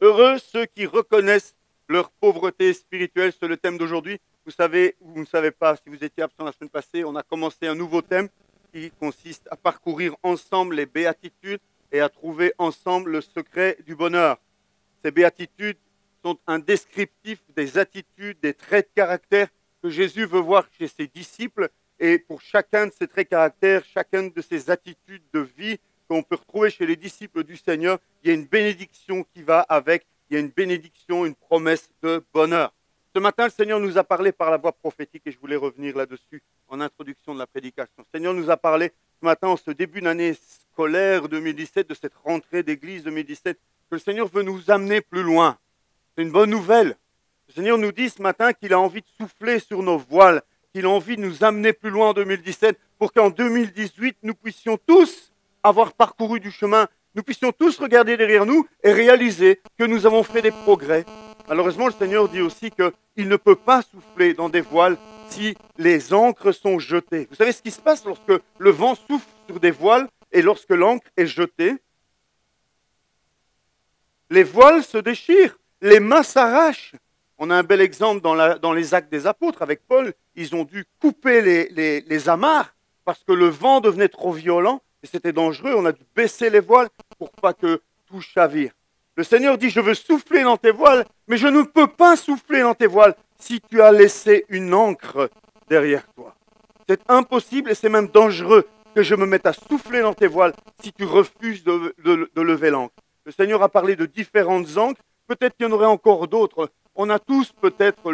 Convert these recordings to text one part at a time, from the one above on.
Heureux ceux qui reconnaissent leur pauvreté spirituelle, c'est le thème d'aujourd'hui. Vous savez, ou vous ne savez pas, si vous étiez absent la semaine passée, on a commencé un nouveau thème qui consiste à parcourir ensemble les béatitudes et à trouver ensemble le secret du bonheur. Ces béatitudes sont un descriptif des attitudes, des traits de caractère que Jésus veut voir chez ses disciples. Et pour chacun de ces traits de caractère, chacune de ces attitudes de vie qu'on peut retrouver chez les disciples du Seigneur, il y a une bénédiction qui va avec, il y a une bénédiction, une promesse de bonheur. Ce matin, le Seigneur nous a parlé par la voix prophétique et je voulais revenir là-dessus en introduction de la prédication. Le Seigneur nous a parlé ce matin, en ce début d'année scolaire 2017, de cette rentrée d'église 2017, que le Seigneur veut nous amener plus loin. C'est une bonne nouvelle. Le Seigneur nous dit ce matin qu'il a envie de souffler sur nos voiles, qu'il a envie de nous amener plus loin en 2017 pour qu'en 2018, nous puissions tous avoir parcouru du chemin, nous puissions tous regarder derrière nous et réaliser que nous avons fait des progrès. Malheureusement, le Seigneur dit aussi qu'il ne peut pas souffler dans des voiles si les ancres sont jetées. Vous savez ce qui se passe lorsque le vent souffle sur des voiles et lorsque l'ancre est jetée? Les voiles se déchirent, les mâts s'arrachent. On a un bel exemple dans les Actes des Apôtres avec Paul. Ils ont dû couper les amarres parce que le vent devenait trop violent et c'était dangereux. On a dû baisser les voiles pour pas que tout chavire. Le Seigneur dit, je veux souffler dans tes voiles, mais je ne peux pas souffler dans tes voiles si tu as laissé une ancre derrière toi. C'est impossible et c'est même dangereux que je me mette à souffler dans tes voiles si tu refuses de lever l'ancre. Le Seigneur a parlé de différentes ancres. Peut-être qu'il y en aurait encore d'autres. On a tous peut-être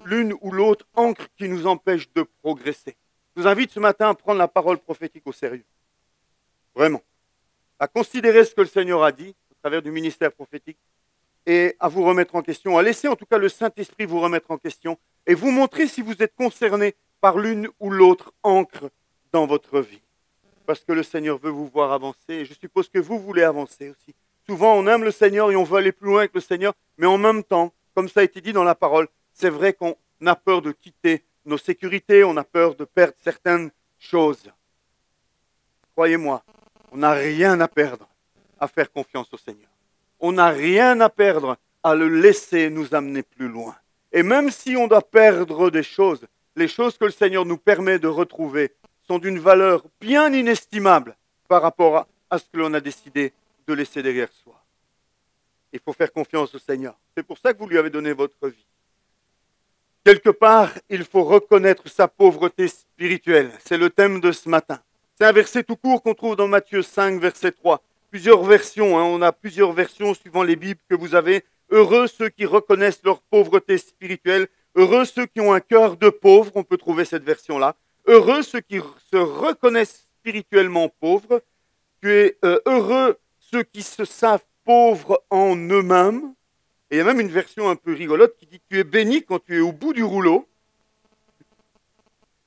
l'une ou l'autre ancre qui nous empêche de progresser. Je vous invite ce matin à prendre la parole prophétique au sérieux. Vraiment. À considérer ce que le Seigneur a dit à travers du ministère prophétique et à vous remettre en question, à laisser en tout cas le Saint-Esprit vous remettre en question et vous montrer si vous êtes concerné par l'une ou l'autre ancre dans votre vie. Parce que le Seigneur veut vous voir avancer et je suppose que vous voulez avancer aussi. Souvent, on aime le Seigneur et on veut aller plus loin avec le Seigneur, mais en même temps, comme ça a été dit dans la parole, c'est vrai qu'on a peur de quitter nos sécurités, on a peur de perdre certaines choses. Croyez-moi, on n'a rien à perdre à faire confiance au Seigneur. On n'a rien à perdre à le laisser nous amener plus loin. Et même si on doit perdre des choses, les choses que le Seigneur nous permet de retrouver sont d'une valeur bien inestimable par rapport à ce que l'on a décidé de laisser derrière soi. Il faut faire confiance au Seigneur. C'est pour ça que vous lui avez donné votre vie. Quelque part, il faut reconnaître sa pauvreté spirituelle. C'est le thème de ce matin. C'est un verset tout court qu'on trouve dans Matthieu 5, verset 3. Plusieurs versions, on a plusieurs versions suivant les Bibles que vous avez. Heureux ceux qui reconnaissent leur pauvreté spirituelle. Heureux ceux qui ont un cœur de pauvre, on peut trouver cette version-là. Heureux ceux qui se reconnaissent spirituellement pauvres. Heureux ceux qui se savent pauvres en eux-mêmes. Et il y a même une version un peu rigolote qui dit « Tu es béni quand tu es au bout du rouleau.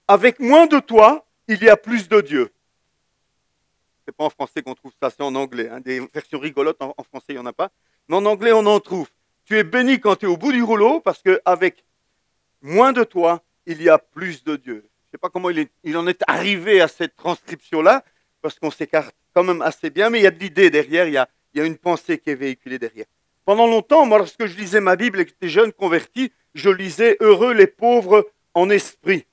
Avec moins de toi, il y a plus de Dieu. » C'est pas en français qu'on trouve ça, c'est en anglais. Des versions rigolotes, en français, il n'y en a pas. Mais en anglais, on en trouve. Tu es béni quand tu es au bout du rouleau parce qu'avec moins de toi, il y a plus de Dieu. Je ne sais pas comment il en est arrivé à cette transcription-là, parce qu'on s'écarte quand même assez bien, mais il y a de l'idée derrière, il y a une pensée qui est véhiculée derrière. Pendant longtemps, moi, lorsque je lisais ma Bible et que j'étais jeune converti, je lisais « Heureux les pauvres en esprit ».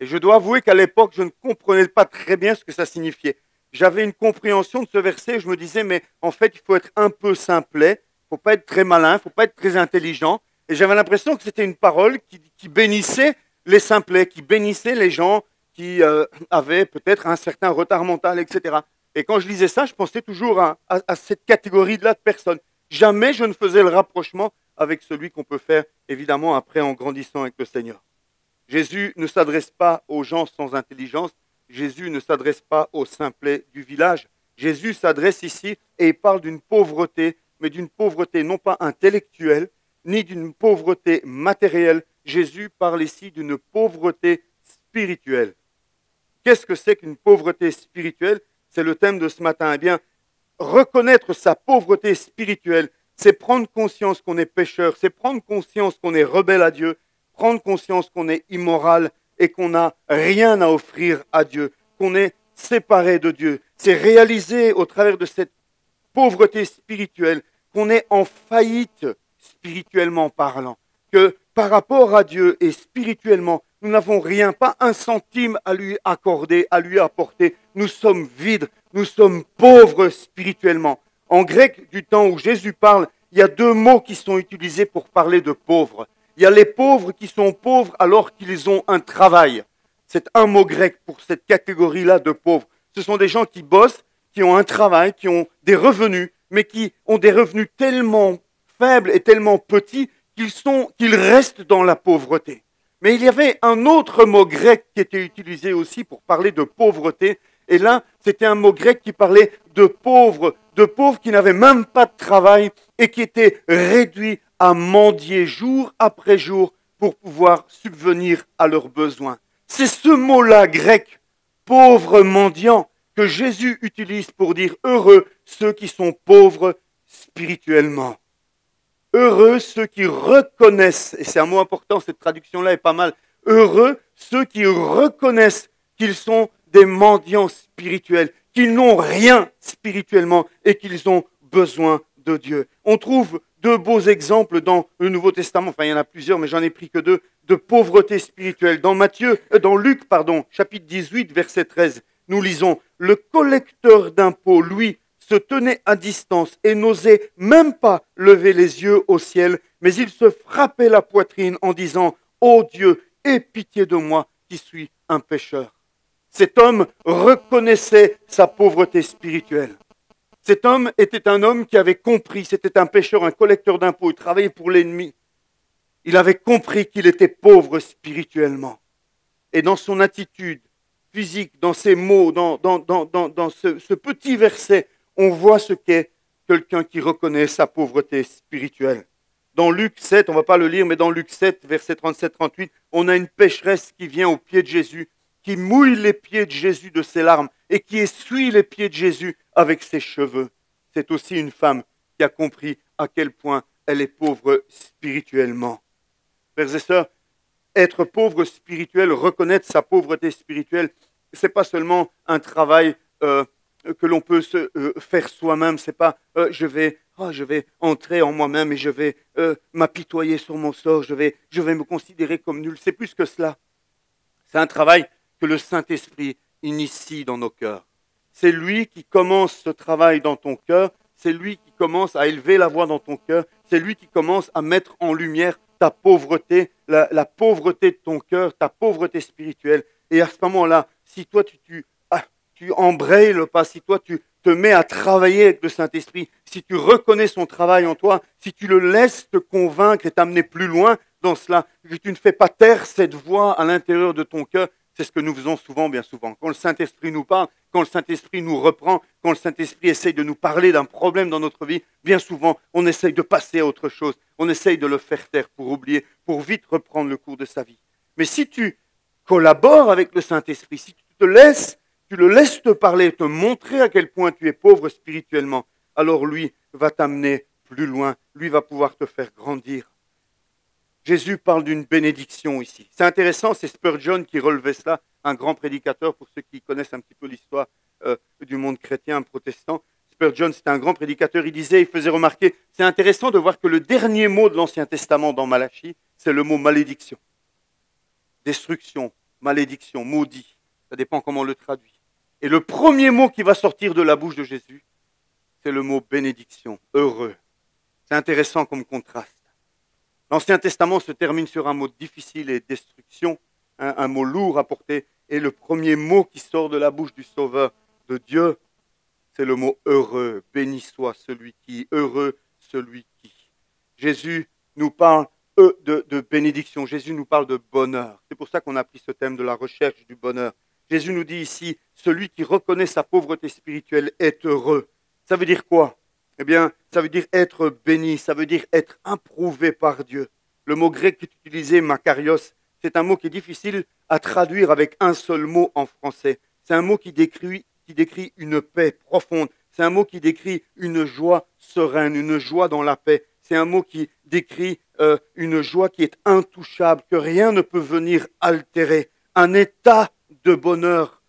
Et je dois avouer qu'à l'époque, je ne comprenais pas très bien ce que ça signifiait. J'avais une compréhension de ce verset, je me disais, mais en fait, il faut être un peu simplet, il ne faut pas être très malin, il ne faut pas être très intelligent. Et j'avais l'impression que c'était une parole qui bénissait les simplets, qui bénissait les gens qui avaient peut-être un certain retard mental, etc. Et quand je lisais ça, je pensais toujours à cette catégorie-là de personnes. Jamais je ne faisais le rapprochement avec celui qu'on peut faire, évidemment, après en grandissant avec le Seigneur. Jésus ne s'adresse pas aux gens sans intelligence. Jésus ne s'adresse pas aux simplets du village. Jésus s'adresse ici et il parle d'une pauvreté, mais d'une pauvreté non pas intellectuelle, ni d'une pauvreté matérielle. Jésus parle ici d'une pauvreté spirituelle. Qu'est-ce que c'est qu'une pauvreté spirituelle? C'est le thème de ce matin. Eh bien, reconnaître sa pauvreté spirituelle, c'est prendre conscience qu'on est pécheur, c'est prendre conscience qu'on est rebelle à Dieu, prendre conscience qu'on est immoral et qu'on n'a rien à offrir à Dieu, qu'on est séparé de Dieu. C'est réaliser au travers de cette pauvreté spirituelle qu'on est en faillite spirituellement parlant, que par rapport à Dieu et spirituellement, nous n'avons rien, pas un centime à lui accorder, à lui apporter. Nous sommes vides, nous sommes pauvres spirituellement. En grec, du temps où Jésus parle, il y a deux mots qui sont utilisés pour parler de pauvres. Il y a les pauvres qui sont pauvres alors qu'ils ont un travail. C'est un mot grec pour cette catégorie-là de pauvres. Ce sont des gens qui bossent, qui ont un travail, qui ont des revenus, mais qui ont des revenus tellement faibles et tellement petits qu'ils restent dans la pauvreté. Mais il y avait un autre mot grec qui était utilisé aussi pour parler de pauvreté. Et là, c'était un mot grec qui parlait de pauvres qui n'avaient même pas de travail et qui étaient réduits à mendier jour après jour pour pouvoir subvenir à leurs besoins. C'est ce mot-là grec, pauvre mendiant, que Jésus utilise pour dire heureux ceux qui sont pauvres spirituellement. Heureux ceux qui reconnaissent, et c'est un mot important, cette traduction-là est pas mal, heureux ceux qui reconnaissent qu'ils sont des mendiants spirituels, qu'ils n'ont rien spirituellement et qu'ils ont besoin de Dieu. On trouve deux beaux exemples dans le Nouveau Testament, enfin il y en a plusieurs, mais j'en ai pris que deux, de pauvreté spirituelle. Dans Luc, chapitre 18, verset 13, nous lisons « Le collecteur d'impôts, lui, se tenait à distance et n'osait même pas lever les yeux au ciel, mais il se frappait la poitrine en disant « Ô Dieu, aie pitié de moi qui suis un pécheur ». Cet homme reconnaissait sa pauvreté spirituelle. Cet homme était un homme qui avait compris, c'était un pécheur, un collecteur d'impôts, il travaillait pour l'ennemi. Il avait compris qu'il était pauvre spirituellement. Et dans son attitude physique, dans ses mots, dans ce petit verset, on voit ce qu'est quelqu'un qui reconnaît sa pauvreté spirituelle. Dans Luc 7, on ne va pas le lire, mais dans Luc 7, verset 37-38, on a une pécheresse qui vient aux pieds de Jésus, qui mouille les pieds de Jésus de ses larmes et qui essuie les pieds de Jésus avec ses cheveux. C'est aussi une femme qui a compris à quel point elle est pauvre spirituellement. Frères et sœurs, être pauvre spirituel, reconnaître sa pauvreté spirituelle, ce n'est pas seulement un travail que l'on peut faire soi-même. C'est pas je vais entrer en moi-même et je vais m'apitoyer sur mon sort, je vais me considérer comme nul. C'est plus que cela. C'est un travail que le Saint-Esprit initie dans nos cœurs. C'est lui qui commence ce travail dans ton cœur, c'est lui qui commence à élever la voix dans ton cœur, c'est lui qui commence à mettre en lumière ta pauvreté, la pauvreté de ton cœur, ta pauvreté spirituelle. Et à ce moment-là, si toi tu embrayes le pas, si toi tu te mets à travailler avec le Saint-Esprit, si tu reconnais son travail en toi, si tu le laisses te convaincre et t'amener plus loin dans cela, que tu ne fais pas taire cette voix à l'intérieur de ton cœur, c'est ce que nous faisons souvent, bien souvent. Quand le Saint-Esprit nous parle, quand le Saint-Esprit nous reprend, quand le Saint-Esprit essaye de nous parler d'un problème dans notre vie, bien souvent, on essaye de passer à autre chose. On essaye de le faire taire pour oublier, pour vite reprendre le cours de sa vie. Mais si tu collabores avec le Saint-Esprit, si tu le laisses te parler, te montrer à quel point tu es pauvre spirituellement, alors lui va t'amener plus loin, lui va pouvoir te faire grandir. Jésus parle d'une bénédiction ici. C'est intéressant, c'est Spurgeon qui relevait cela, un grand prédicateur pour ceux qui connaissent un petit peu l'histoire du monde chrétien protestant. Spurgeon, c'était un grand prédicateur, il faisait remarquer, c'est intéressant de voir que le dernier mot de l'Ancien Testament dans Malachie, c'est le mot malédiction. Destruction, malédiction, maudit, ça dépend comment on le traduit. Et le premier mot qui va sortir de la bouche de Jésus, c'est le mot bénédiction, heureux. C'est intéressant comme contraste. L'Ancien Testament se termine sur un mot difficile et destruction, un mot lourd à porter, et le premier mot qui sort de la bouche du Sauveur de Dieu, c'est le mot heureux. Béni soit celui qui, heureux celui qui. Jésus nous parle de bénédiction, Jésus nous parle de bonheur. C'est pour ça qu'on a pris ce thème de la recherche du bonheur. Jésus nous dit ici, celui qui reconnaît sa pauvreté spirituelle est heureux. Ça veut dire quoi? Eh bien, ça veut dire être béni, ça veut dire être approuvé par Dieu. Le mot grec qui est utilisé, makarios, c'est un mot qui est difficile à traduire avec un seul mot en français. C'est un mot qui décrit une paix profonde. C'est un mot qui décrit une joie sereine, une joie dans la paix. C'est un mot qui décrit une joie qui est intouchable, que rien ne peut venir altérer. Un état de bonheur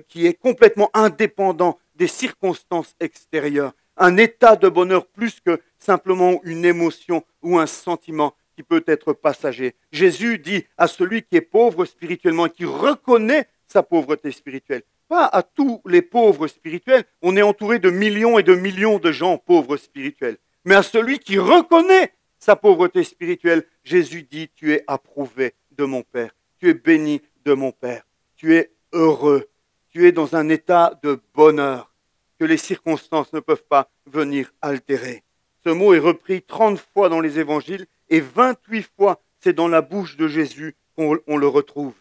qui est complètement indépendant des circonstances extérieures. Un état de bonheur plus que simplement une émotion ou un sentiment qui peut être passager. Jésus dit à celui qui est pauvre spirituellement, qui reconnaît sa pauvreté spirituelle, pas à tous les pauvres spirituels, on est entouré de millions et de millions de gens pauvres spirituels, mais à celui qui reconnaît sa pauvreté spirituelle, Jésus dit, tu es approuvé de mon Père, tu es béni de mon Père, tu es heureux, tu es dans un état de bonheur que les circonstances ne peuvent pas venir altérer. Ce mot est repris 30 fois dans les évangiles et 28 fois c'est dans la bouche de Jésus qu'on le retrouve.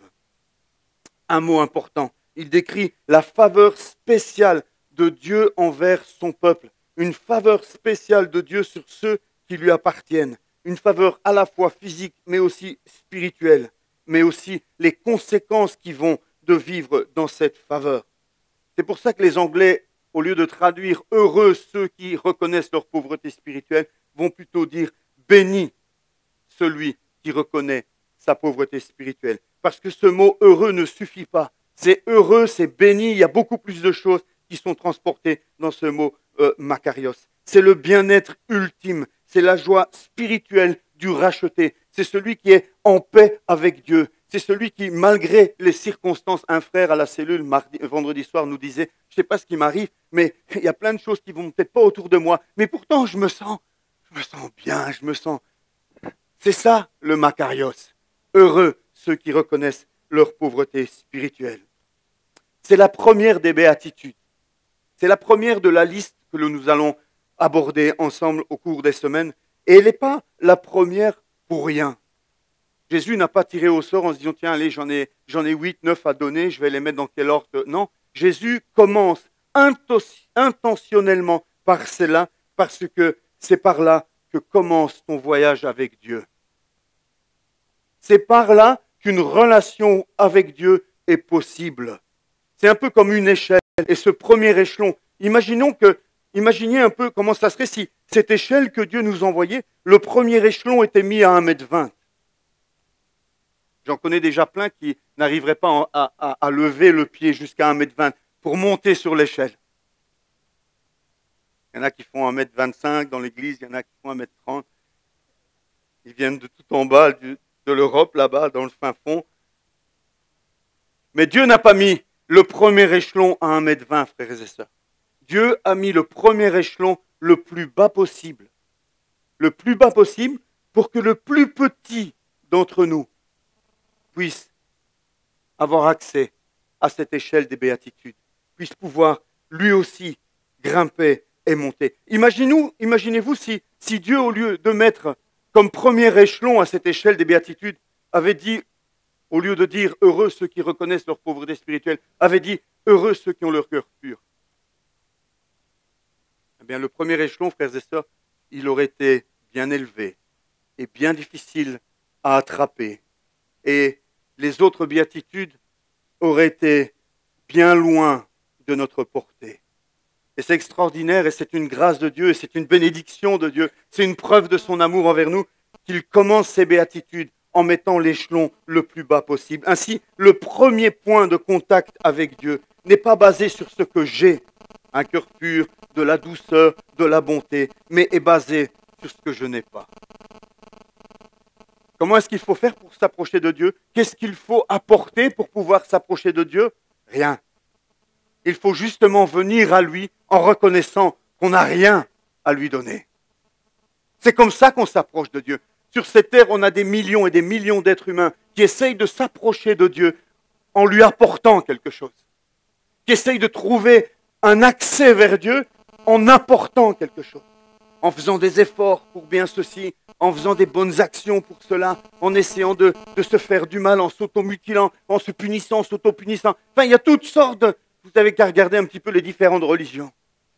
Un mot important, il décrit la faveur spéciale de Dieu envers son peuple, une faveur spéciale de Dieu sur ceux qui lui appartiennent, une faveur à la fois physique mais aussi spirituelle, mais aussi les conséquences qui vont de vivre dans cette faveur. C'est pour ça que les Anglais, au lieu de traduire « heureux ceux qui reconnaissent leur pauvreté spirituelle », vont plutôt dire « béni celui qui reconnaît sa pauvreté spirituelle ». Parce que ce mot « heureux » ne suffit pas. C'est heureux, c'est béni, il y a beaucoup plus de choses qui sont transportées dans ce mot makarios. C'est le bien-être ultime, c'est la joie spirituelle du racheté. C'est celui qui est en paix avec Dieu. C'est celui qui, malgré les circonstances, un frère à la cellule vendredi soir nous disait, je ne sais pas ce qui m'arrive, mais il y a plein de choses qui ne vont peut-être pas autour de moi, mais pourtant je me sens bien, je me sens... C'est ça le makarios. Heureux ceux qui reconnaissent leur pauvreté spirituelle. C'est la première des béatitudes. C'est la première de la liste que nous allons aborder ensemble au cours des semaines. Et elle n'est pas la première pour rien. Jésus n'a pas tiré au sort en se disant, tiens, allez, j'en ai 8, 9 à donner, je vais les mettre dans quel ordre. Non, Jésus commence intentionnellement par cela, parce que c'est par là que commence ton voyage avec Dieu. C'est par là qu'une relation avec Dieu est possible. C'est un peu comme une échelle. Et ce premier échelon, imaginez un peu comment ça serait si cette échelle que Dieu nous envoyait, le premier échelon était mis à 1,20 m. J'en connais déjà plein qui n'arriveraient pas à lever le pied jusqu'à 1,20 m pour monter sur l'échelle. Il y en a qui font 1,25 m dans l'église, il y en a qui font 1,30 m. Ils viennent de tout en bas de l'Europe, là-bas, dans le fin fond. Mais Dieu n'a pas mis le premier échelon à 1,20 m, frères et sœurs. Dieu a mis le premier échelon le plus bas possible. Le plus bas possible pour que le plus petit d'entre nous puisse avoir accès à cette échelle des béatitudes, puisse pouvoir lui aussi grimper et monter. Imaginez-vous si Dieu, au lieu de mettre comme premier échelon à cette échelle des béatitudes, avait dit, au lieu de dire heureux ceux qui reconnaissent leur pauvreté spirituelle, avait dit heureux ceux qui ont leur cœur pur. Eh bien, le premier échelon, frères et sœurs, il aurait été bien élevé et bien difficile à attraper. Et les autres béatitudes auraient été bien loin de notre portée. Et c'est extraordinaire et c'est une grâce de Dieu et c'est une bénédiction de Dieu. C'est une preuve de son amour envers nous qu'il commence ces béatitudes en mettant l'échelon le plus bas possible. Ainsi, le premier point de contact avec Dieu n'est pas basé sur ce que j'ai, un cœur pur, de la douceur, de la bonté, mais est basé sur ce que je n'ai pas. Comment est-ce qu'il faut faire pour s'approcher de Dieu? Qu'est-ce qu'il faut apporter pour pouvoir s'approcher de Dieu? Rien. Il faut justement venir à lui en reconnaissant qu'on n'a rien à lui donner. C'est comme ça qu'on s'approche de Dieu. Sur cette terre, on a des millions et des millions d'êtres humains qui essayent de s'approcher de Dieu en lui apportant quelque chose, qui essayent de trouver un accès vers Dieu en apportant quelque chose, en faisant des efforts pour bien ceci, en faisant des bonnes actions pour cela, en essayant de se faire du mal, en s'automutilant, en se punissant, en s'autopunissant. Enfin, il y a toutes sortes de... Vous avez qu'à regarder un petit peu les différentes religions.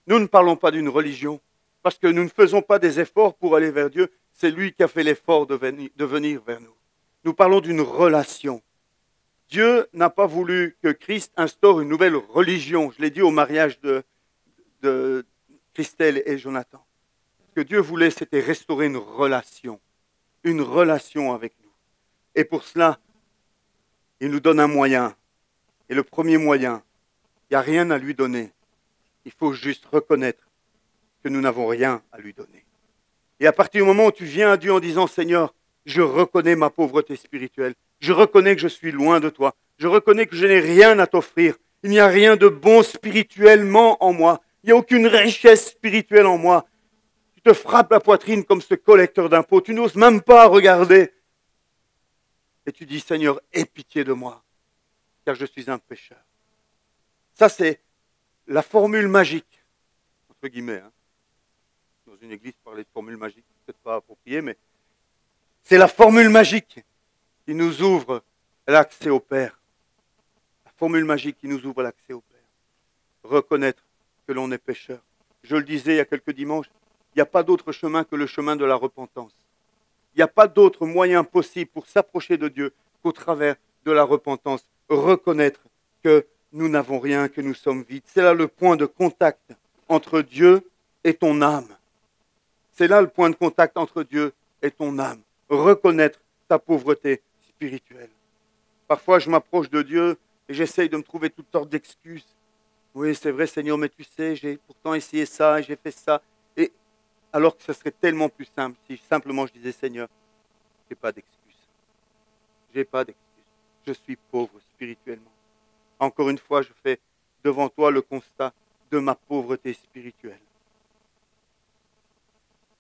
Nous ne parlons pas d'une religion, parce que nous ne faisons pas des efforts pour aller vers Dieu, c'est lui qui a fait l'effort de venir vers nous. Nous parlons d'une relation. Dieu n'a pas voulu que Christ instaure une nouvelle religion. Je l'ai dit au mariage de Christelle et Jonathan. Ce que Dieu voulait, c'était restaurer une relation avec nous. Et pour cela, il nous donne un moyen. Et le premier moyen, il n'y a rien à lui donner. Il faut juste reconnaître que nous n'avons rien à lui donner. Et à partir du moment où tu viens à Dieu en disant, Seigneur, je reconnais ma pauvreté spirituelle, je reconnais que je suis loin de toi, je reconnais que je n'ai rien à t'offrir, il n'y a rien de bon spirituellement en moi, il n'y a aucune richesse spirituelle en moi. Tu te frappes la poitrine comme ce collecteur d'impôts, tu n'oses même pas regarder. Et tu dis, Seigneur, aie pitié de moi, car je suis un pécheur. Ça, c'est la formule magique, entre guillemets. Dans une église, parler de formule magique, peut-être pas approprié, mais c'est la formule magique qui nous ouvre l'accès au Père. La formule magique qui nous ouvre l'accès au Père. Reconnaître que l'on est pécheur. Je le disais il y a quelques dimanches, il n'y a pas d'autre chemin que le chemin de la repentance. Il n'y a pas d'autre moyen possible pour s'approcher de Dieu qu'au travers de la repentance. Reconnaître que nous n'avons rien, que nous sommes vides. C'est là le point de contact entre Dieu et ton âme. C'est là le point de contact entre Dieu et ton âme. Reconnaître ta pauvreté spirituelle. Parfois, je m'approche de Dieu et j'essaye de me trouver toutes sortes d'excuses. Oui, c'est vrai, Seigneur, mais tu sais, j'ai pourtant essayé ça, j'ai fait ça. Et alors que ce serait tellement plus simple si simplement je disais, Seigneur, je n'ai pas d'excuses. Je n'ai pas d'excuses. Je suis pauvre spirituellement. Encore une fois, je fais devant toi le constat de ma pauvreté spirituelle.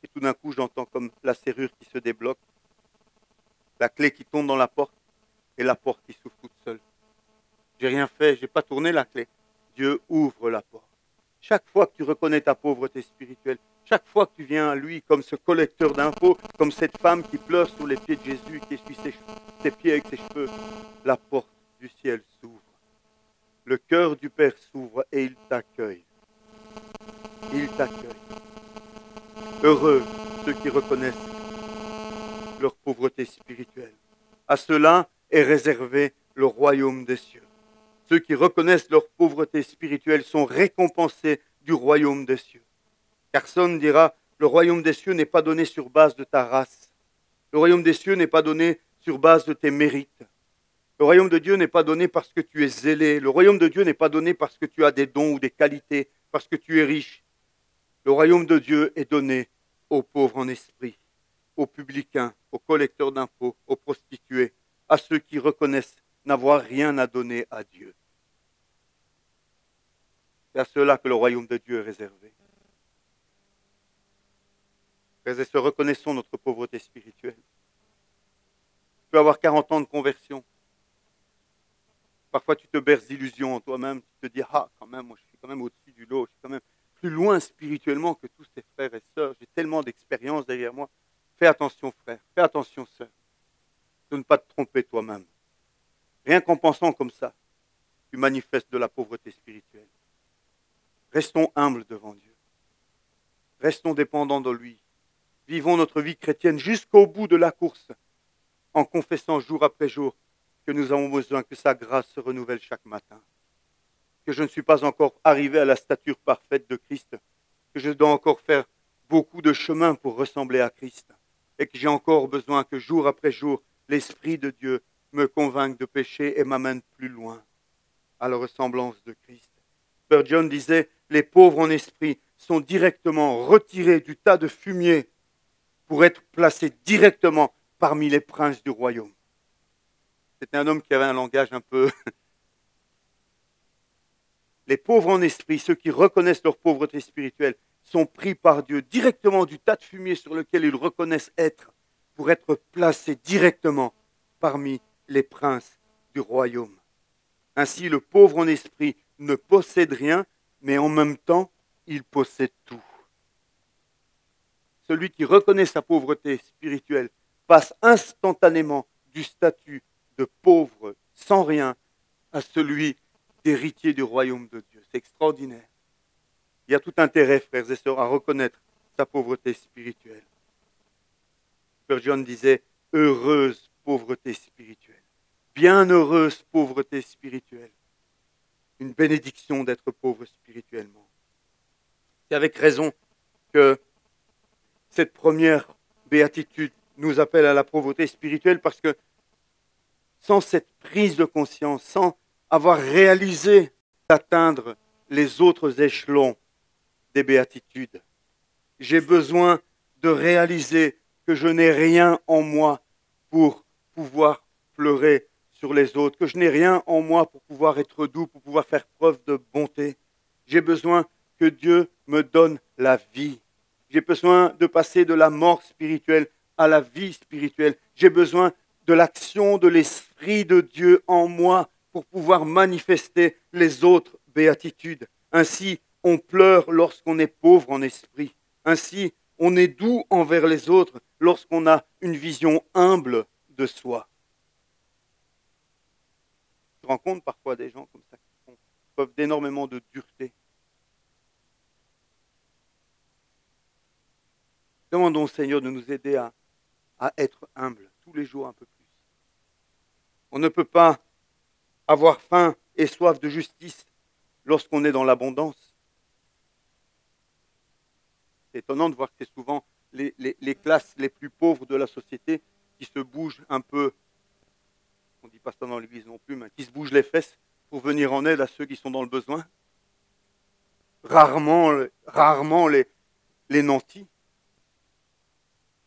Et tout d'un coup, j'entends comme la serrure qui se débloque, la clé qui tombe dans la porte et la porte qui s'ouvre toute seule. J'ai rien fait, je n'ai pas tourné la clé. Dieu ouvre la porte. Chaque fois que tu reconnais ta pauvreté spirituelle, chaque fois que tu viens à lui comme ce collecteur d'impôts, comme cette femme qui pleure sous les pieds de Jésus, qui essuie ses pieds avec ses cheveux, la porte du ciel s'ouvre. Le cœur du Père s'ouvre et il t'accueille. Il t'accueille. Heureux ceux qui reconnaissent leur pauvreté spirituelle. À ceux-là est réservé le royaume des cieux. Ceux qui reconnaissent leur pauvreté spirituelle sont récompensés du royaume des cieux. Personne dira, le royaume des cieux n'est pas donné sur base de ta race. Le royaume des cieux n'est pas donné sur base de tes mérites. Le royaume de Dieu n'est pas donné parce que tu es zélé. Le royaume de Dieu n'est pas donné parce que tu as des dons ou des qualités, parce que tu es riche. Le royaume de Dieu est donné aux pauvres en esprit, aux publicains, aux collecteurs d'impôts, aux prostituées, à ceux qui reconnaissent n'avoir rien à donner à Dieu. C'est à ceux-là que le royaume de Dieu est réservé. Frères et sœurs, reconnaissons notre pauvreté spirituelle. Tu peux avoir 40 ans de conversion. Parfois, tu te berces d'illusions en toi-même. Tu te dis, quand même, moi, je suis quand même au-dessus du lot. Je suis quand même plus loin spirituellement que tous tes frères et sœurs. J'ai tellement d'expérience derrière moi. Fais attention, frère. Fais attention, sœur. De ne pas te tromper toi-même. Rien qu'en pensant comme ça, tu manifestes de la pauvreté spirituelle. Restons humbles devant Dieu. Restons dépendants de lui. Vivons notre vie chrétienne jusqu'au bout de la course, en confessant jour après jour que nous avons besoin que sa grâce se renouvelle chaque matin. Que je ne suis pas encore arrivé à la stature parfaite de Christ, que je dois encore faire beaucoup de chemin pour ressembler à Christ, et que j'ai encore besoin que jour après jour, l'Esprit de Dieu me convainque de péché et m'amène plus loin à la ressemblance de Christ. Spurgeon disait, les pauvres en esprit sont directement retirés du tas de fumier pour être placés directement parmi les princes du royaume. C'était un homme qui avait un langage un peu... Les pauvres en esprit, ceux qui reconnaissent leur pauvreté spirituelle, sont pris par Dieu directement du tas de fumier sur lequel ils reconnaissent être, pour être placés directement parmi les princes du royaume. Ainsi, le pauvre en esprit ne possède rien, mais en même temps, il possède tout. Celui qui reconnaît sa pauvreté spirituelle passe instantanément du statut de pauvre sans rien à celui d'héritier du royaume de Dieu. C'est extraordinaire. Il y a tout intérêt, frères et sœurs, à reconnaître sa pauvreté spirituelle. Spurgeon disait « heureuse pauvreté spirituelle ». Bienheureuse pauvreté spirituelle. Une bénédiction d'être pauvre spirituellement. C'est avec raison que cette première béatitude nous appelle à la pauvreté spirituelle parce que sans cette prise de conscience, sans avoir réalisé d'atteindre les autres échelons des béatitudes, j'ai besoin de réaliser que je n'ai rien en moi pour pouvoir pleurer sur les autres, que je n'ai rien en moi pour pouvoir être doux, pour pouvoir faire preuve de bonté. J'ai besoin que Dieu me donne la vie. J'ai besoin de passer de la mort spirituelle à la vie spirituelle. J'ai besoin de l'action de l'Esprit de Dieu en moi pour pouvoir manifester les autres béatitudes. Ainsi, on pleure lorsqu'on est pauvre en esprit. Ainsi, on est doux envers les autres lorsqu'on a une vision humble de soi. Je rencontre parfois des gens comme ça qui font preuve d'énormément de dureté. Demandons au Seigneur de nous aider à être humbles tous les jours un peu plus. On ne peut pas avoir faim et soif de justice lorsqu'on est dans l'abondance. C'est étonnant de voir que c'est souvent les classes les plus pauvres de la société qui se bougent un peu, on ne dit pas ça dans l'église non plus, mais qui se bougent les fesses pour venir en aide à ceux qui sont dans le besoin. Rarement les nantis.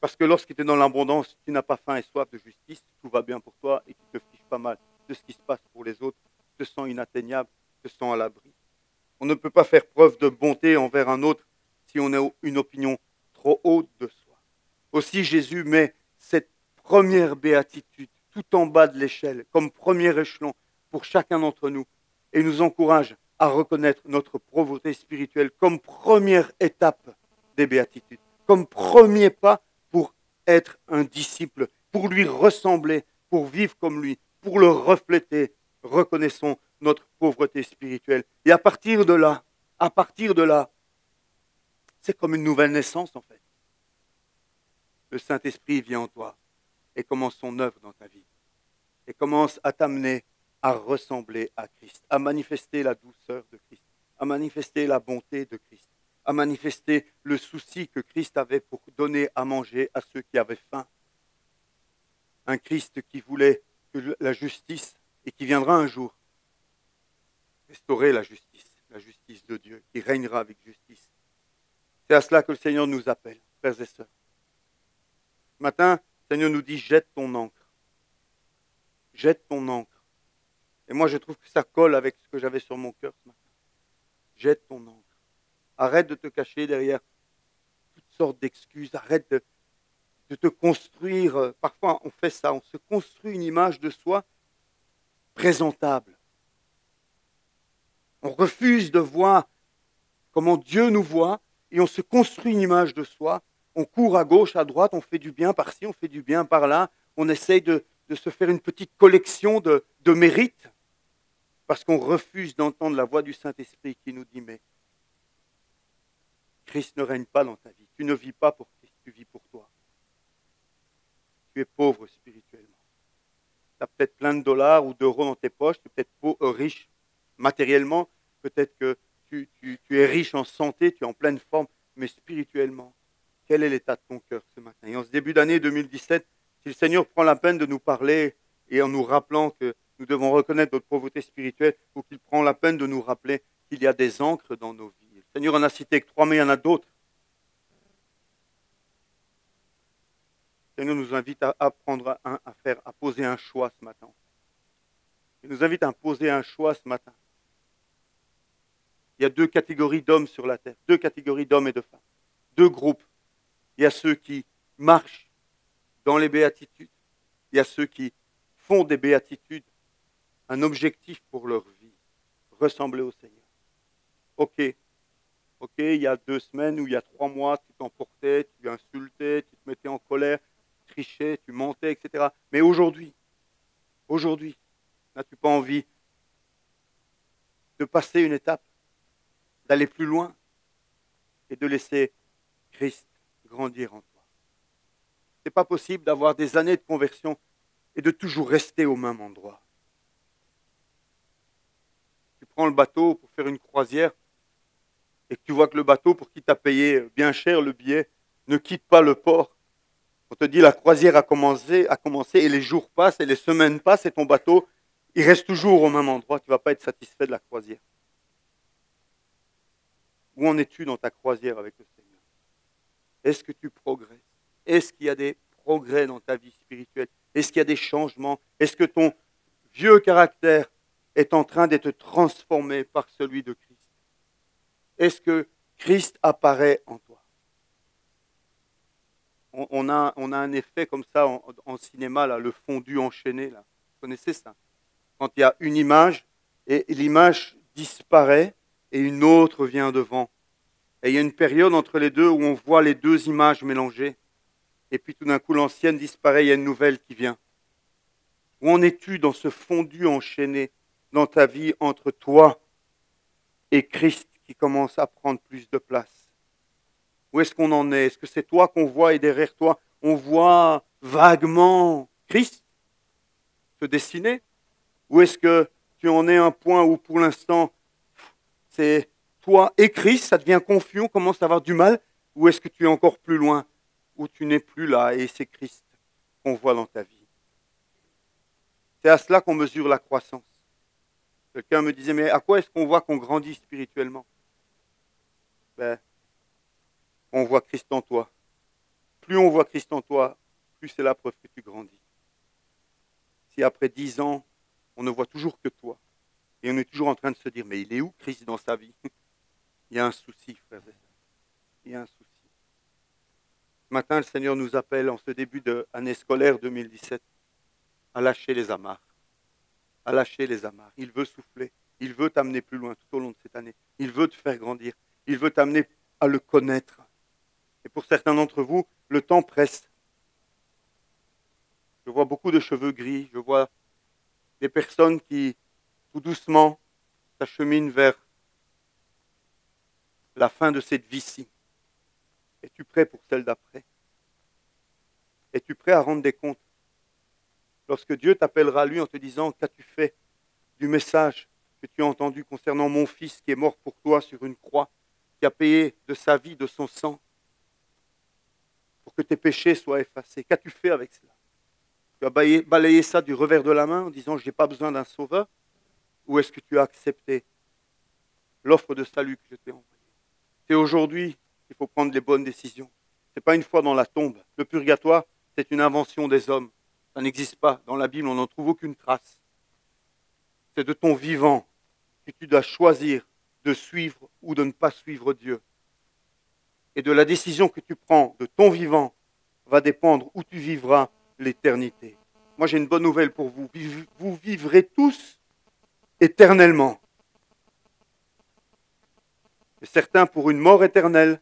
Parce que lorsque tu es dans l'abondance, tu n'as pas faim et soif de justice, tout va bien pour toi et tu te fiches pas mal de ce qui se passe pour les autres, tu te sens inatteignable, tu te sens à l'abri. On ne peut pas faire preuve de bonté envers un autre si on a une opinion trop haute de soi. Aussi, Jésus met cette première béatitude tout en bas de l'échelle, comme premier échelon pour chacun d'entre nous, et nous encourage à reconnaître notre pauvreté spirituelle comme première étape des béatitudes, comme premier pas pour être un disciple, pour lui ressembler, pour vivre comme lui, pour le refléter. Reconnaissons notre pauvreté spirituelle. Et à partir de là, c'est comme une nouvelle naissance en fait. Le Saint-Esprit vient en toi et commence son œuvre dans ta vie. Et commence à t'amener à ressembler à Christ, à manifester la douceur de Christ, à manifester la bonté de Christ, à manifester le souci que Christ avait pour donner à manger à ceux qui avaient faim. Un Christ qui voulait que la justice, et qui viendra un jour restaurer la justice de Dieu, qui régnera avec justice. C'est à cela que le Seigneur nous appelle, frères et sœurs. Ce matin, le Seigneur nous dit, jette ton encre. Jette ton encre. Et moi, je trouve que ça colle avec ce que j'avais sur mon cœur ce matin. Jette ton encre. Arrête de te cacher derrière toutes sortes d'excuses. Arrête de te construire. Parfois, on fait ça. On se construit une image de soi présentable. On refuse de voir comment Dieu nous voit et on se construit une image de soi. On court à gauche, à droite, on fait du bien par-ci, on fait du bien par-là. On essaye de se faire une petite collection de mérites parce qu'on refuse d'entendre la voix du Saint-Esprit qui nous dit « Mais Christ ne règne pas dans ta vie. Tu ne vis pas pour Christ, tu vis pour toi. Tu es pauvre spirituellement. Tu as peut-être plein de dollars ou d'euros dans tes poches, tu es peut-être riche matériellement, peut-être que tu es riche en santé, tu es en pleine forme, mais spirituellement, quel est l'état de ton cœur ce matin? Et en ce début d'année 2017, si le Seigneur prend la peine de nous parler et en nous rappelant que nous devons reconnaître notre pauvreté spirituelle, ou qu'il prend la peine de nous rappeler qu'il y a des ancres dans nos vies. Le Seigneur en a cité que 3, mais il y en a d'autres. Le Seigneur nous invite à poser un choix ce matin. Il nous invite à poser un choix ce matin. Il y a 2 catégories d'hommes sur la terre, 2 catégories d'hommes et de femmes, 2 groupes. Il y a ceux qui marchent dans les béatitudes, il y a ceux qui font des béatitudes un objectif pour leur vie, ressembler au Seigneur. Ok, il y a 2 semaines ou il y a 3 mois, tu t'emportais, tu insultais, tu te mettais en colère, tu trichais, tu mentais, etc. Mais aujourd'hui, n'as-tu pas envie de passer une étape, d'aller plus loin et de laisser Christ grandir en toi. Ce n'est pas possible d'avoir des années de conversion et de toujours rester au même endroit. Tu prends le bateau pour faire une croisière et que tu vois que le bateau, pour qui tu as payé bien cher le billet, ne quitte pas le port. On te dit la croisière a commencé et les jours passent et les semaines passent et ton bateau, il reste toujours au même endroit. Tu ne vas pas être satisfait de la croisière. Où en es-tu dans ta croisière avec le Seigneur? Est-ce que tu progresses? Est-ce qu'il y a des progrès dans ta vie spirituelle? Est-ce qu'il y a des changements? Est-ce que ton vieux caractère est en train d'être transformé par celui de Christ? Est-ce que Christ apparaît en toi? On a un effet comme ça en cinéma, là, le fondu enchaîné. Là. Vous connaissez ça? Quand il y a une image et l'image disparaît et une autre vient devant. Et il y a une période entre les deux où on voit les deux images mélangées. Et puis tout d'un coup, l'ancienne disparaît, il y a une nouvelle qui vient. Où en es-tu dans ce fondu enchaîné dans ta vie entre toi et Christ qui commence à prendre plus de place? Où est-ce qu'on en est? Est-ce que c'est toi qu'on voit et derrière toi, on voit vaguement Christ se dessiner? Ou est-ce que tu en es à un point où pour l'instant, c'est toi et Christ, ça devient confus, on commence à avoir du mal? Ou est-ce que tu es encore plus loin, où tu n'es plus là et c'est Christ qu'on voit dans ta vie? C'est à cela qu'on mesure la croissance. Quelqu'un me disait, mais à quoi est-ce qu'on voit qu'on grandit spirituellement? On voit Christ en toi. Plus on voit Christ en toi, plus c'est la preuve que tu grandis. Si après 10 ans, on ne voit toujours que toi, et on est toujours en train de se dire, mais il est où Christ dans sa vie? Il y a un souci, frères et sœurs. Il y a un souci. Ce matin, le Seigneur nous appelle en ce début d'année scolaire 2017 à lâcher les amarres. À lâcher les amarres. Il veut souffler. Il veut t'amener plus loin tout au long de cette année. Il veut te faire grandir. Il veut t'amener à le connaître. Et pour certains d'entre vous, le temps presse. Je vois beaucoup de cheveux gris. Je vois des personnes qui, tout doucement, s'acheminent vers la fin de cette vie-ci. Es-tu prêt pour celle d'après? Es-tu prêt à rendre des comptes? Lorsque Dieu t'appellera lui en te disant, qu'as-tu fait du message que tu as entendu concernant mon fils qui est mort pour toi sur une croix, qui a payé de sa vie, de son sang, pour que tes péchés soient effacés? Qu'as-tu fait avec cela? Tu as balayé ça du revers de la main en disant, je n'ai pas besoin d'un sauveur? Ou est-ce que tu as accepté l'offre de salut que je t'ai envoyée? C'est aujourd'hui qu'il faut prendre les bonnes décisions. Ce n'est pas une fois dans la tombe. Le purgatoire, c'est une invention des hommes. Ça n'existe pas. Dans la Bible, on n'en trouve aucune trace. C'est de ton vivant que tu dois choisir de suivre ou de ne pas suivre Dieu. Et de la décision que tu prends de ton vivant va dépendre où tu vivras l'éternité. Moi, j'ai une bonne nouvelle pour vous. Vous vivrez tous éternellement. Et certains pour une mort éternelle,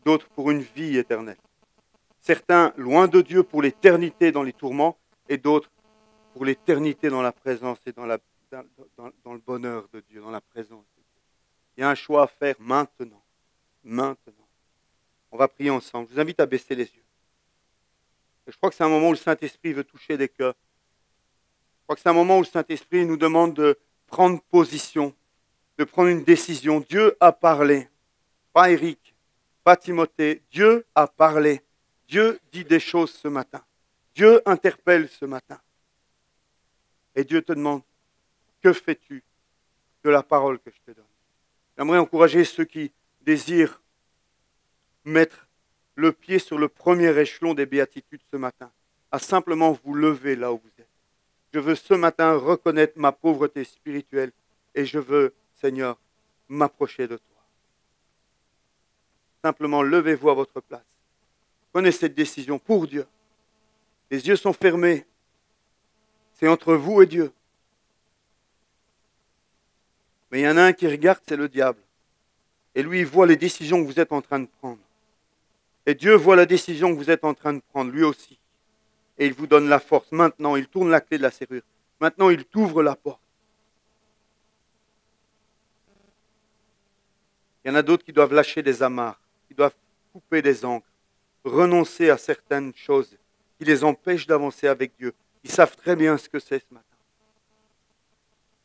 d'autres pour une vie éternelle. Certains loin de Dieu pour l'éternité dans les tourments, et d'autres pour l'éternité dans la présence et dans le bonheur de Dieu, dans la présence de Dieu. Il y a un choix à faire maintenant. Maintenant. On va prier ensemble. Je vous invite à baisser les yeux. Et je crois que c'est un moment où le Saint-Esprit veut toucher des cœurs. Je crois que c'est un moment où le Saint-Esprit nous demande de prendre position, de prendre une décision. Dieu a parlé. Pas Eric, pas Timothée. Dieu a parlé. Dieu dit des choses ce matin. Dieu interpelle ce matin. Et Dieu te demande, que fais-tu de la parole que je te donne? J'aimerais encourager ceux qui désirent mettre le pied sur le premier échelon des béatitudes ce matin, à simplement vous lever là où vous êtes. Je veux ce matin reconnaître ma pauvreté spirituelle et je veux, Seigneur, m'approcher de toi. Simplement, levez-vous à votre place. Prenez cette décision pour Dieu. Les yeux sont fermés. C'est entre vous et Dieu. Mais il y en a un qui regarde, c'est le diable. Et lui, il voit les décisions que vous êtes en train de prendre. Et Dieu voit la décision que vous êtes en train de prendre, lui aussi. Et il vous donne la force. Maintenant, il tourne la clé de la serrure. Maintenant, il t'ouvre la porte. Il y en a d'autres qui doivent lâcher des amarres, qui doivent couper des ancres, renoncer à certaines choses qui les empêchent d'avancer avec Dieu. Ils savent très bien ce que c'est ce matin.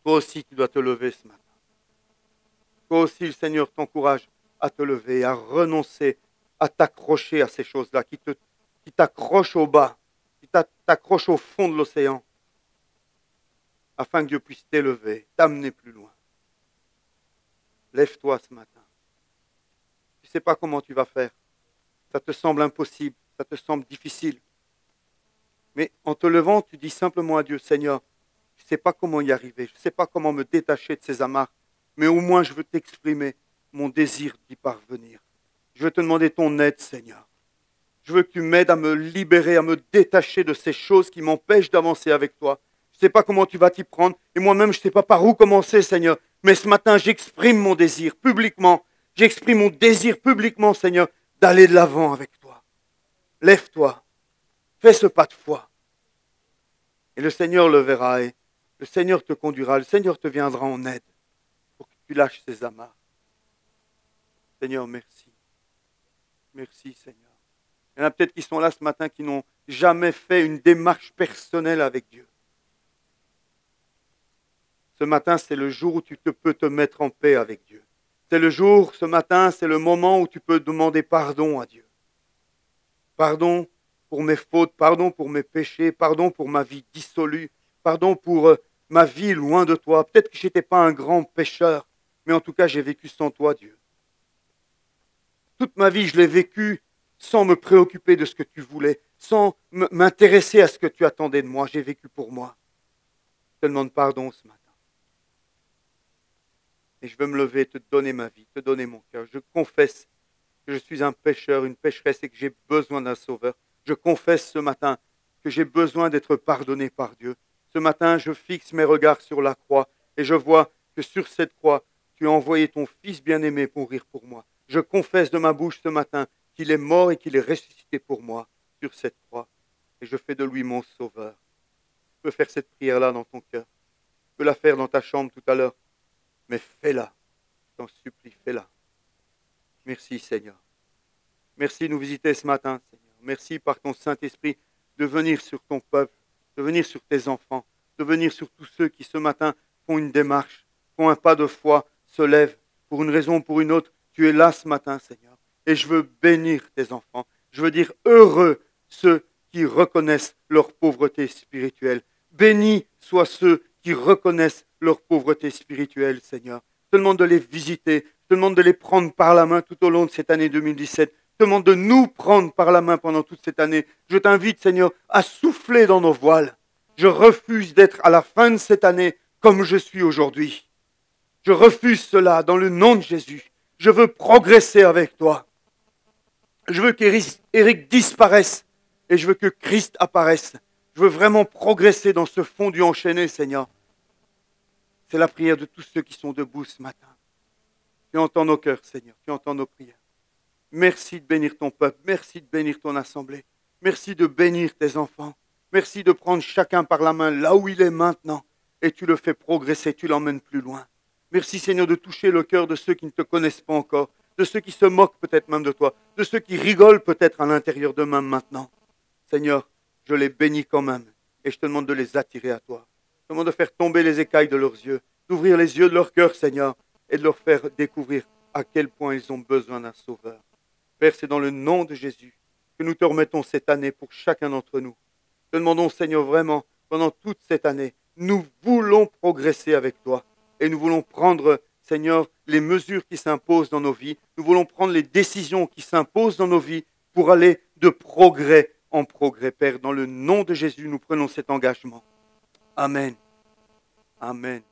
Toi aussi, tu dois te lever ce matin. Toi aussi, le Seigneur t'encourage à te lever, à renoncer, à t'accrocher à ces choses-là, qui t'accrochent au bas, qui t'accrochent au fond de l'océan, afin que Dieu puisse t'élever, t'amener plus loin. Lève-toi ce matin. Tu ne sais pas comment tu vas faire. Ça te semble impossible, ça te semble difficile. Mais en te levant, tu dis simplement à Dieu, Seigneur, je ne sais pas comment y arriver, je ne sais pas comment me détacher de ces amarres, mais au moins je veux t'exprimer mon désir d'y parvenir. Je veux te demander ton aide, Seigneur. Je veux que tu m'aides à me libérer, à me détacher de ces choses qui m'empêchent d'avancer avec toi. Je ne sais pas comment tu vas t'y prendre, et moi-même je ne sais pas par où commencer, Seigneur. Mais ce matin, j'exprime mon désir publiquement. J'exprime mon désir publiquement, Seigneur, d'aller de l'avant avec toi. Lève-toi, fais ce pas de foi. Et le Seigneur le verra, et le Seigneur te conduira, le Seigneur te viendra en aide pour que tu lâches ces amarres. Seigneur, merci. Merci, Seigneur. Il y en a peut-être qui sont là ce matin qui n'ont jamais fait une démarche personnelle avec Dieu. Ce matin, c'est le jour où tu peux te mettre en paix avec Dieu. C'est le jour, ce matin, c'est le moment où tu peux demander pardon à Dieu. Pardon pour mes fautes, pardon pour mes péchés, pardon pour ma vie dissolue, pardon pour ma vie loin de toi. Peut-être que je n'étais pas un grand pécheur, mais en tout cas, j'ai vécu sans toi, Dieu. Toute ma vie, je l'ai vécu sans me préoccuper de ce que tu voulais, sans m'intéresser à ce que tu attendais de moi. J'ai vécu pour moi. Je te demande pardon ce matin. Et je veux me lever, te donner ma vie, te donner mon cœur. Je confesse que je suis un pécheur, une pécheresse et que j'ai besoin d'un sauveur. Je confesse ce matin que j'ai besoin d'être pardonné par Dieu. Ce matin, je fixe mes regards sur la croix et je vois que sur cette croix, tu as envoyé ton Fils bien-aimé mourir pour moi. Je confesse de ma bouche ce matin qu'il est mort et qu'il est ressuscité pour moi sur cette croix. Et je fais de lui mon sauveur. Tu peux faire cette prière-là dans ton cœur. Tu peux la faire dans ta chambre tout à l'heure. Mais fais-la. Je t'en supplie, fais-la. Merci Seigneur. Merci de nous visiter ce matin, Seigneur. Merci par ton Saint-Esprit de venir sur ton peuple, de venir sur tes enfants, de venir sur tous ceux qui ce matin font une démarche, font un pas de foi, se lèvent pour une raison ou pour une autre. Tu es là ce matin, Seigneur. Et je veux bénir tes enfants. Je veux dire heureux ceux qui reconnaissent leur pauvreté spirituelle. Bénis soient ceux qui reconnaissent leur pauvreté spirituelle, Seigneur. Je te demande de les visiter. Je te demande de les prendre par la main tout au long de cette année 2017. Je te demande de nous prendre par la main pendant toute cette année. Je t'invite, Seigneur, à souffler dans nos voiles. Je refuse d'être à la fin de cette année comme je suis aujourd'hui. Je refuse cela dans le nom de Jésus. Je veux progresser avec toi. Je veux qu'Éric disparaisse et je veux que Christ apparaisse. Je veux vraiment progresser dans ce fondu enchaîné, Seigneur. C'est la prière de tous ceux qui sont debout ce matin. Tu entends nos cœurs, Seigneur. Tu entends nos prières. Merci de bénir ton peuple. Merci de bénir ton assemblée. Merci de bénir tes enfants. Merci de prendre chacun par la main là où il est maintenant. Et tu le fais progresser, tu l'emmènes plus loin. Merci Seigneur de toucher le cœur de ceux qui ne te connaissent pas encore. De ceux qui se moquent peut-être même de toi. De ceux qui rigolent peut-être à l'intérieur d'eux-mêmes maintenant. Seigneur, je les bénis quand même. Et je te demande de les attirer à toi. Je te demande de faire tomber les écailles de leurs yeux. D'ouvrir les yeux de leur cœur, Seigneur. Et de leur faire découvrir à quel point ils ont besoin d'un sauveur. Père, c'est dans le nom de Jésus que nous te remettons cette année pour chacun d'entre nous. Te demandons, Seigneur, vraiment, pendant toute cette année, nous voulons progresser avec toi. Et nous voulons prendre, Seigneur, les mesures qui s'imposent dans nos vies. Nous voulons prendre les décisions qui s'imposent dans nos vies pour aller de progrès en progrès. Père, dans le nom de Jésus, nous prenons cet engagement. Amen. Amen.